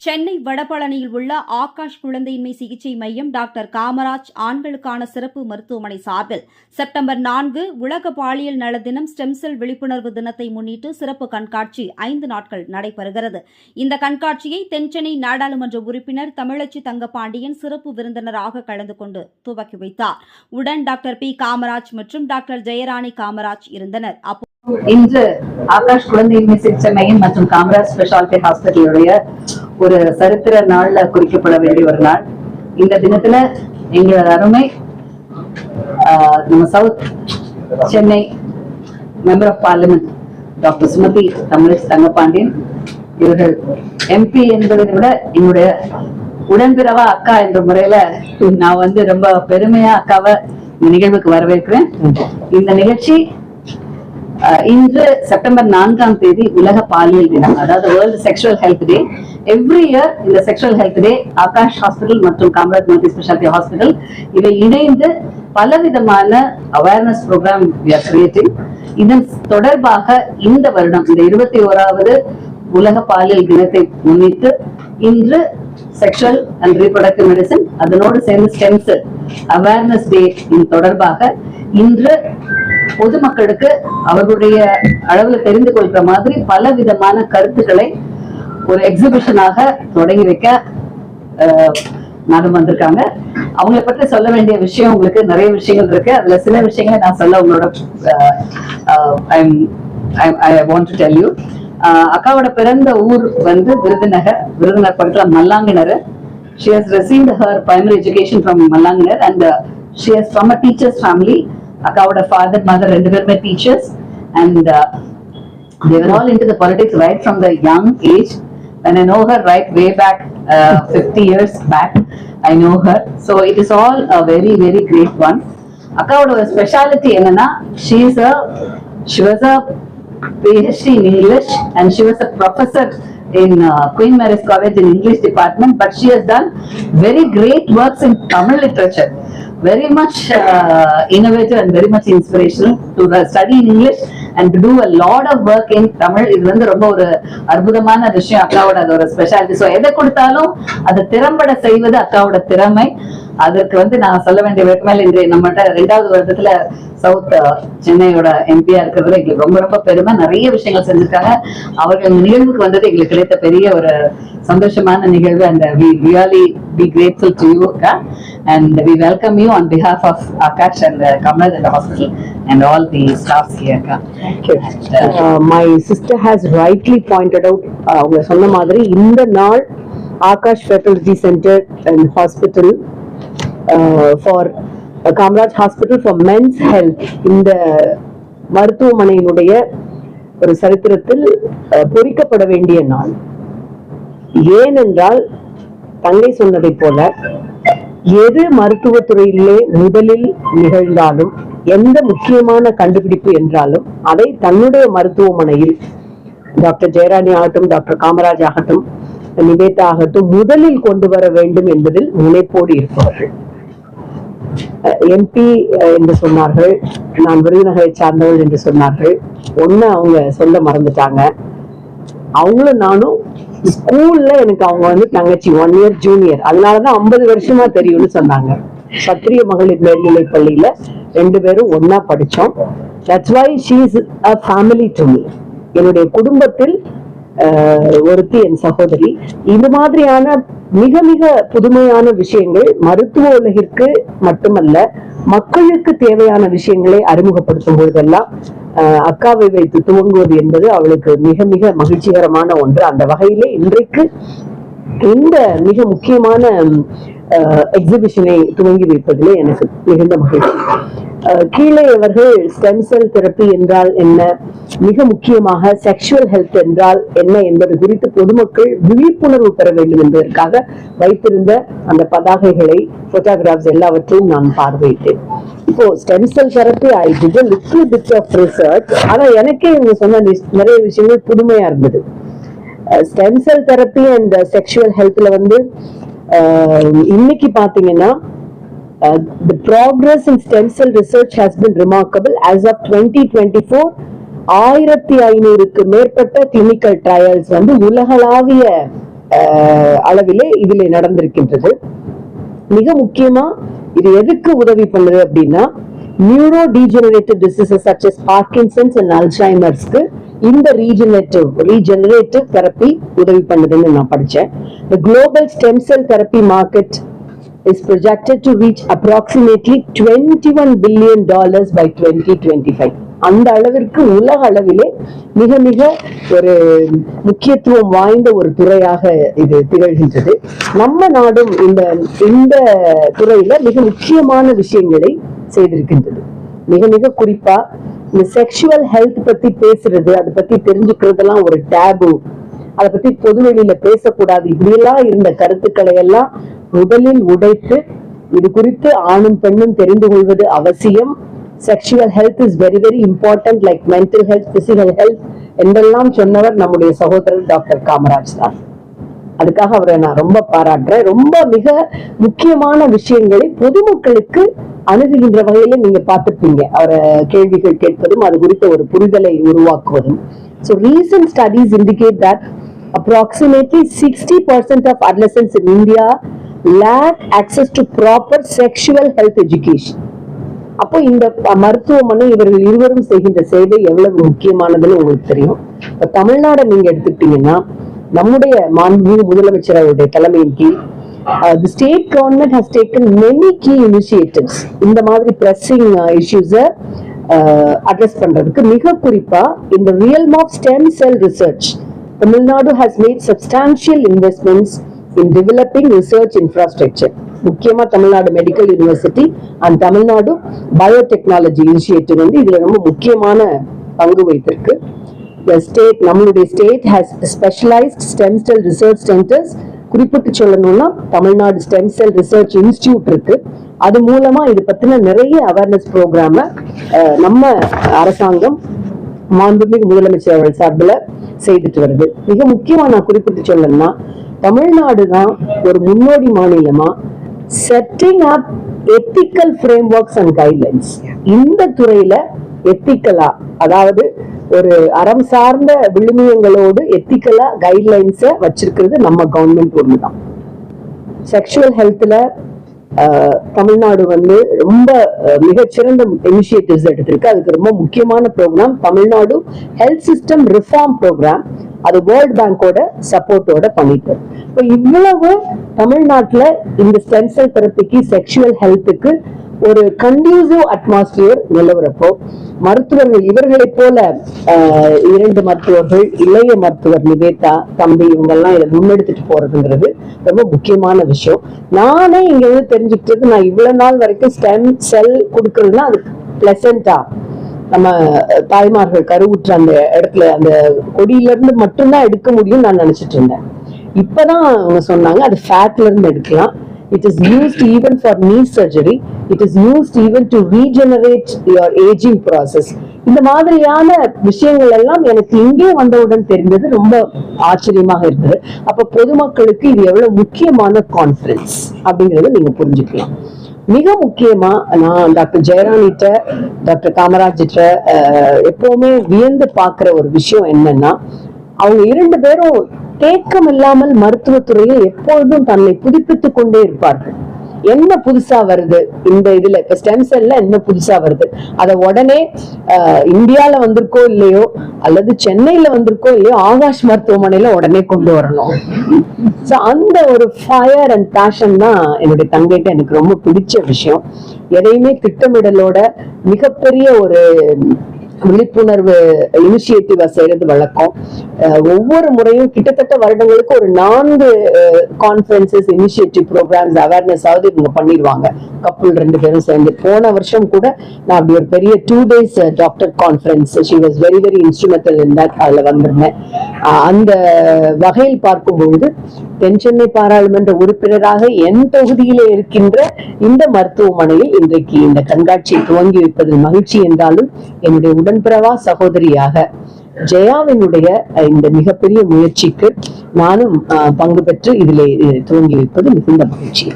சென்னை வடபழனியில் உள்ள ஆகாஷ் குழந்தையின்மை சிகிச்சை மையம் டாக்டர் காமராஜ் ஆண்களுக்கான சிறப்பு மருத்துவமனை சார்பில் செப்டம்பர் 4 உலக பாலியல் நல தினம் ஸ்டெம் செல் விழிப்புணர்வு தினத்தை முன்னிட்டு சிறப்பு கண்காட்சி 5 நாட்கள் நடைபெறுகிறது. இந்த கண்காட்சியை தென்சென்னை நாடாளுமன்ற உறுப்பினர் தமிழச்சி தங்கபாண்டியன் சிறப்பு விருந்தினராக கலந்து கொண்டு துவக்கி வைத்தார். உடன் டாக்டர் பி காமராஜ் மற்றும் டாக்டர் ஜெயராணி காமராஜ் இருந்தனர். இன்று ஆகாஷ் குழந்தையின்மை சிகிச்சை மையம் மற்றும் காமராஜ் ஸ்பெஷாலிட்டி ஹாஸ்பிட்டலுடைய ஒரு சரித்திர நாள்ல குறிக்கப்பட வேண்டிய ஒரு நாள். இந்த தினத்துல எங்களோட அருமை நம்ம south Chennai member of parliament doctor Sumathi Thamizhachi Thangapandian இவர்கள் எம்பி என்பதை விட என்னுடைய உடன்பிறவா அக்கா என்ற முறையில நான் ரொம்ப பெருமையா அக்காவை இந்த நிகழ்வுக்கு வரவேற்கிறேன். இந்த நிகழ்ச்சி இன்று செப்டம்பர் 4ஆம் தேதி உலக பாலியல் தினம், அதாவது world sexual health day. Every year இந்த sexual health day Akash hospital மற்றும் காமராஜ் மல்டி ஸ்பெஷாலிட்டி ஹாஸ்பிட்டல் இவை இணைந்து பலவிதமான அவேர்னஸ் ப்ரோக்ராம் கிரியேட்டிங். இதன் தொடர்பாக இந்த வருடம் இந்த 21வது உலக பாலியல் தினத்தை முன்னிட்டு இன்று செக்ஷுவல் அண்ட் ரீப்ரொடக்டிவ் மெடிசன் அதனோடு சேர்ந்து ஸ்டெம் செல் அவேர்னஸ் டே தொடர்பாக இன்று பொதுமக்களுக்கு அவர்களுடைய அளவுல தெரிந்து கொள்ற மாதிரி பல விதமான கருத்துக்களை ஒரு எக்ஸிபிஷனாக தொடங்கி வைக்க நானும் வந்திருக்காங்க. அவங்களை பற்றி சொல்ல வேண்டிய விஷயம் உங்களுக்கு நிறைய விஷயங்கள் இருக்கு. அதுல சில விஷயங்களை நான் சொல்ல உங்களோட I want to tell you. அக்காவோட பிறந்த ஊர் விருதுநகர் பக்கத்துல Mallankinaru. She has received her primary education from Mallanginar and she is from a teacher's family. Akavoda father mother rendu perume teachers and they were all into the politics right from the young age. And I know her right way back 50 years back. I know her, so it is all a very very great one. Akavoda speciality enna she was a PhD in English and she was a professor in Queen Mary's College in English department, but she has done very great works in Tamil literature. Very much innovative and very much inspirational to study in English and to do a lot of work in Tamil. இது ரொம்ப ஒரு அற்புதமான விஷயம். அக்காவோட அது ஒரு speciality. So எதை கொடுத்தாலும் அதை திறம்பட செய்வது அக்காவோட திறமை. அதற்கு நான் சொல்ல வேண்டிய வேட்மையில் இன்று நம்மகிட்ட 2வது வருடத்துல சவுத் சென்னையோட எம்பியா இருக்கிறதுல எங்களுக்கு ரொம்ப ரொம்ப பெருமை. நிறைய விஷயங்கள் செஞ்சிருக்காங்க. அவர்கள் இந்த நிகழ்வுக்கு வந்தது எங்களுக்கு கிடைத்த பெரிய ஒரு சந்தோஷமான நிகழ்வு. And we really be grateful to you, Akka, and we welcome you on behalf of Akash and Kamaraj and the hospital and all the staffs here, Akka. Thank you. My sister has rightly pointed out அவங்க சொன்ன மாதிரி இந்த நாள் Akash fertility centre and hospital for Kamaraj hospital for men's health இந்த மருத்துவமனையினுடைய ஒரு சரித்திரத்தில் பொறிக்கப்பட வேண்டிய நாள். ஏனென்றால் தங்கை சொன்னதை போல எது மருத்துவத்துறையிலே முதலில் நிகழ்ந்தாலும் எந்த முக்கியமான கண்டுபிடிப்பு என்றாலும் அதை தன்னுடைய மருத்துவமனையில் டாக்டர் ஜெயராணி ஆகட்டும், டாக்டர் காமராஜ் ஆகட்டும், நிவேதா ஆகட்டும் முதலில் கொண்டு வர வேண்டும் என்பதில் முனைப்போடு இருப்பவர்கள். எம்பி என்று சொன்னார்கள், நான் விருதுநகரை சார்ந்தவர்கள் என்று சொன்னார்கள். ஒண்ணு அவங்க சொல்ல மறந்துட்டாங்க. அவங்களும் நானும் ஸ்கூல்ல எனக்கு அவங்க தங்கச்சி 1 year ஜூனியர், அதனாலதான் 50 வருஷமா தெரியும்னு சொன்னாங்க. சத்திரிய மகளிர் மேல்நிலை பள்ளியில 2 பேரும் ஒன்னா படிச்சோம். That's why she is a family to me. என்னுடைய குடும்பத்தில் ஒருத்தி என் சகோதரி. இந்த மாதிரியான மிக மிக புதுமையான விஷயங்கள் மருத்துவ உலகிற்கு மட்டுமல்ல மக்களுக்கு தேவையான விஷயங்களை அறிமுகப்படுத்தும் பொழுதெல்லாம் அக்காவை வைத்து துவங்குவது என்பது அவளுக்கு மிக மிக மகிழ்ச்சிகரமான ஒன்று. அந்த வகையிலே இன்றைக்கு இந்த மிக முக்கியமான எக்ஸிபிஷனை துவங்கி வைப்பதிலே எனக்கு மிகுந்த மகிழ்ச்சி. கீழே அவர்கள் ஸ்டெம் செல் தெரப்பி என்றால் என்ன, மிக முக்கியமாக செக்ஷுவல் ஹெல்த் என்றால் என்ன என்பது குறித்து பொதுமக்கள் விழிப்புணர்வு பெற வேண்டும் என்பதற்காக வைத்திருந்த அந்த பதாகைகளை, போட்டோகிராஃப்ஸ் எல்லாவற்றையும் நான் பார்வையிட்டேன். இப்போ stem cell therapy I did a little bit of research. ஆனா எனக்கே இவங்க சொன்ன நிறைய விஷயங்கள் புதுமையா இருந்தது. Stem cell therapy and sexual ஹெல்த்ல இன்னைக்கு பாத்தீங்கன்னா the progress in stem cell research has been remarkable. As of 2024 1500க்கு மேற்பட்ட கிளினிக்கல் ட்ரையல்ஸ் உலகளாவிய அளவிலே இதிலே நடந்திருக்கின்றது. மிக முக்கியமா இது எதுக்கு உதவி பண்ணுது அப்படின்னா, neurodegenerative diseases such as Parkinson's and அல்சைமர்ஸ்க்கு இந்த ரீஜெனரேட்டிவ் தெரப்பி உதவி பண்ணுதுன்னு நான் படிச்சேன். The global stem cell therapy market is projected to reach approximately $21 billion by 2025. அந்த அளவிற்கு உலக அளவிலே மிக மிக ஒரு முக்கியத்துவம் வாய்ந்த ஒரு துறையாக இது திகழ்கின்றது. நம்ம நாடும் இந்த துறையில மிக முக்கியமான விஷயங்களை செய்திருக்கின்றது. மிக மிக குறிப்பா இந்த செக்ஷுவல் ஹெல்த் பத்தி பேசுறது, அதை பத்தி தெரிஞ்சுக்கிறதெல்லாம் ஒரு டேபு, அதை பத்தி பொதுவெளியில பேசக்கூடாது, இப்படியெல்லாம் இருந்த கருத்துக்களை எல்லாம் முதலில் உடைத்து இது குறித்து ஆணும் பெண்ணும் தெரிந்து கொள்வது அவசியம். Sexual health is very very important, like mental health, physical health என்றெல்லாம் சொன்னவர் நம்முடைய சகோதரர் டாக்டர் காமராஜ் தான். அதுக்காக அவரை நான் ரொம்ப பாராட்டுறேன். ரொம்ப மிக முக்கியமான விஷயங்களை பொதுமக்களுக்கு அணுகுகின்ற வகையில நீங்க பார்த்துப்பீங்க. அவரை கேள்விகள் கேட்பதும் அது குறித்த ஒரு புரிதலை உருவாக்குவதும். So recent studies indicate that approximately 60% of adolescents in India lack access to proper sexual health education. அப்போ இந்த மருத்துவமனை இவர்கள் இருவரும் செய்கின்ற சேவை எவ்வளவு முக்கியமானதுன்னு உங்களுக்கு தெரியும். இப்ப தமிழ்நாடு நீங்க எடுத்துக்கிட்டீங்கன்னா, நம்முடைய மாண்புமிகு முதலமைச்சர் அவருடைய தலைமையின் கீழ் the state government has taken many key initiatives இந்த மாதிரி pressing issues அட்ரஸ் பண்றதுக்கு. மிக குறிப்பா இந்த realm of stem cell research, Tamil Nadu has made substantial investments in developing research infrastructure. முக்கியமா Tamil Nadu medical university and Tamil Nadu biotechnology initiative வந்து இதுல ரொம்ப முக்கியமான பங்கு வைத்திருக்கு. நம்மளுடைய state has specialised stem cell research centres. குறிப்பிட்டு சொல்லணும்னா Tamil Nadu stem cell research institute இருக்கு. அது மூலமா இது பத்தின நிறைய அவேர்னஸ் ப்ரோக்ராம நம்ம அரசாங்கம் மாண்புமிகு முதலமைச்சர் அவர்கள் சார்பில் செய்துட்டு வருது. மிக முக்கியமா நான் குறிப்பிட்டு சொல்லணும்னா, தமிழ்நாடு தான் ஒரு முன்னோடி மாநிலமா setting up ethical frameworks and guidelines. இந்த துறையில எத்திக்கலா, அதாவது ஒரு அறம் சார்ந்த விழுமியங்களோடு எத்திக்கலா கைட்லைன்ஸை வச்சிருக்கிறது நம்ம கவர்மெண்ட் ஒண்ணுதான். செக்ஷுவல் ஹெல்த்ல தமிழ்நாடு வந்து ரொம்ப மிகச்சிறந்த இனிஷியேட்டிவ்ஸ் எடுத்திருக்கு. அதுக்கு ரொம்ப முக்கியமான programme Tamil Nadu health system reform programme. அது வேர்ல்ட் பேங்கோட சப்போர்ட்டோட பண்ணிட்டு. இப்போ இவ்வளவு தமிழ்நாட்டுல இந்த ஸ்டெம் செல் தெரப்பிக்கு, செக்ஷுவல் ஹெல்த்துக்கு ஒரு கண்டியூசிவ் அட்மாஸ்பியர் நிலவரப்போ, மருத்துவர்கள் இவர்களை போல 2 மருத்துவர்கள், இளைய மருத்துவர் நிவேதா தம்பி, இவங்கெல்லாம் இதை முன்னெடுத்துட்டு போறதுங்கிறது ரொம்ப முக்கியமான விஷயம். நானே இங்க வந்து தெரிஞ்சுக்கிட்டது, நான் இவ்வளவு நாள் வரைக்கும் ஸ்டெம் செல் கொடுக்கறதுன்னா அது பிளசண்டா, நம்ம தாய்மார்கள் கருவுற்ற அந்த இடத்துல அந்த கொடியில இருந்து மட்டும்தான் எடுக்க முடியும் நான் நினைச்சிட்டு இருந்தேன். இப்பதான் அவங்க சொன்னாங்க அது ஃபேட்ல இருந்து எடுக்கலாம். It is used even for knee surgery. It is used even to regenerate your aging process. இந்த மாதிரியான விஷயங்கள் எல்லாம் எனக்கு இங்கே வந்தவுடன் தெரிந்தது. ரொம்ப ஆச்சரியமாக இருந்தது. அப்ப பொதுமக்களுக்கு இது எவ்வளவு முக்கியமான கான்ஃபரன்ஸ் அப்படிங்கறத நீங்க புரிஞ்சுக்கலாம். மிக முக்கியமா நான் டாக்டர் ஜெயராணிட்ட, டாக்டர் காமராஜிட்ட எப்பவுமே வியந்து பாக்குற ஒரு விஷயம் என்னன்னா, அவங்க 2 பேரும் தேக்கம் இல்லாமல் மருத்துவத்துறையில் எப்பொழுதும் தன்னை புதுப்பித்துக் கொண்டே இருப்பார்கள். என்ன புதுசா வருது இந்த இதுல, இப்ப ஸ்டெம் செல்ல என்ன புதுசா வருது, அத உடனே இந்தியால வந்திருக்கோ இல்லையோ அல்லது சென்னையில வந்திருக்கோ இல்லையோ ஆகாஷ் மருத்துவமனையில உடனே கொண்டு வரணும். சோ அந்த ஒரு ஃபயர் அண்ட் பேஷன் தான் என்னுடைய தங்கைட்ட எனக்கு ரொம்ப பிடிச்ச விஷயம். எதையுமே திட்டமிடலோட மிகப்பெரிய ஒரு விழிப்புணர்வு இனிஷியேட்டிவா செய்யறது வழக்கம். ஒவ்வொரு முறையும் கிட்டத்தட்ட வருடங்களுக்கு ஒரு 4 கான்ஃபரன்சஸ், இனிஷியேட்டிவ் ப்ரோக்ராம்ஸ், அவேர்னஸ் ஆவது இவங்க பண்ணிடுவாங்க. கப்புள் 2 பேரும் சேர்ந்து. போன வருஷம் கூட நான் அப்படி ஒரு பெரிய 2 days doctor conference, she was very very instrumental in that, அதுல வந்திருந்தேன். அந்த வகையில் பார்க்கும்பொழுது தென் சென்னை பாராளுமன்ற உறுப்பினராக என் தொகுதியிலே இருக்கின்ற இந்த மருத்துவமனையில் இன்றைக்கு இந்த கண்காட்சியை துவங்கி வைப்பதில் மகிழ்ச்சி என்றாலும், என்னுடைய உடன்பிறவா சகோதரியாக ஜெயாவினுடைய இந்த மிகப்பெரிய முயற்சிக்கு நானும் பங்கு பெற்று இதிலே துவங்கி வைப்பது மிகுந்த மகிழ்ச்சி.